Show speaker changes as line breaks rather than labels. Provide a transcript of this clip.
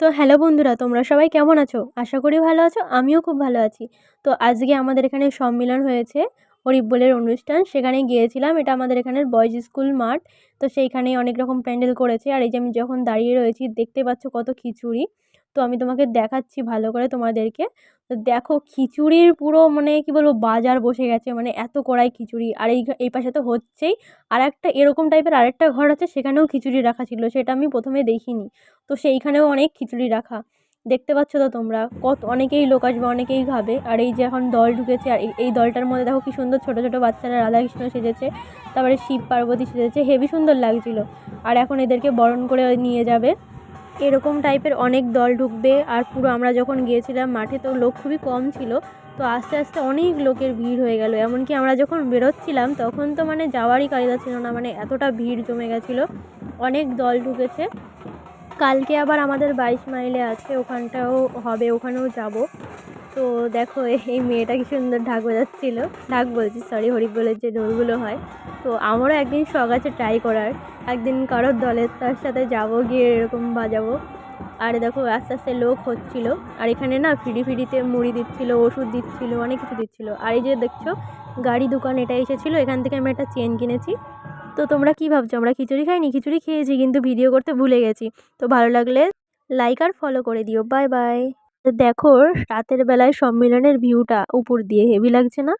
তো হ্যালো বন্ধুরা, তোমরা সবাই কেমন আছো? আশা করি ভালো আছো। আমিও খুব ভালো আছি। তো আজকে আমাদের এখানে সম্মিলন হয়েছে, হরিবোলের অনুষ্ঠান। সেখানে গিয়েছিলাম। এটা আমাদের এখানের বয়েজ স্কুল মাঠ। তো সেইখানেই অনেক রকম প্যান্ডেল করেছে। আর এই যে আমি যখন দাঁড়িয়ে রয়েছি দেখতে পাচ্ছ কত খিচুড়ি। তো আমি তোমাকে দেখাচ্ছি ভালো করে তোমাদেরকে। তো দেখো খিচুড়ির পুরো মানে কি বলবো বাজার বসে গেছে। মানে এত কড়াই খিচুড়ি। আর এই পাশে তো হচ্ছেই। আরেকটা এরকম টাইপের আরেকটা ঘর আছে, সেখানেও খিচুড়ি রাখা ছিল। সেটা আমি প্রথমে দেখিনি। তো সেইখানেও অনেক খিচুড়ি রাখা। দেখতে পাচ্ছ তো তোমরা অনেকেই লোক আসবে, অনেকেই খাবে। আর এই যে এখন দল ঢুকেছে, আর এই দলটার মধ্যে দেখো কি সুন্দর ছোট ছোট বাচ্চারা রাধাকৃষ্ণ সেজেছে, তারপরে শিব পার্বতী সেজেছে, হেবি সুন্দর লাগছিল। আর এখন এদেরকে বরণ করে নিয়ে যাবে। এরকম টাইপের অনেক দল ঢুকবে। আর পুরো আমরা যখন গিয়েছিলাম মাঠে তো লোক খুবই কম ছিল। তো আস্তে আস্তে অনেক লোকের ভিড় হয়ে গেল। এমনকি আমরা যখন বেরোচ্ছিলাম তখন তো মানে যাওয়ারই কায়দা ছিল না, মানে এতটা ভিড় জমে গেছিলো। অনেক দল ঢুকেছে। কালকে আবার আমাদের 22 মাইলে আছে, ওখানটাও হবে, ওখানেও যাব। তো দেখো এই মেয়েটা কি সুন্দর ঢাক বাজাচ্ছিল। ঢাক বলছি, সরি, হরিবোলের যে ঢোলগুলো হয়। তো আমারও একদিন শখ আছে ট্রাই করার। একদিন কারোর দলের তার সাথে যাব, গিয়ে এরকম বাজাবো। আর দেখো আস্তে আস্তে লোক হচ্ছিল। আর এখানে না ফ্রিতে মুড়ি দিচ্ছিল, ওষুধ দিচ্ছিল, অনেক কিছু দিচ্ছিল। আর এই যে দেখছো গাড়ি দোকান, এটা এসেছিলো, এখান থেকে আমি একটা চেন কিনেছি। তো তোমরা কি ভাবছো আমরা খিচুড়ি খাইনি? খিচুড়ি খেয়েছি, কিন্তু ভিডিও করতে ভুলে গেছি। তো ভালো লাগলে লাইক আর ফলো করে দিও। Bye bye. দেখো রাতের বেলায় সম্মেলনের ভিউটা উপর দিয়ে হেভি লাগছে না?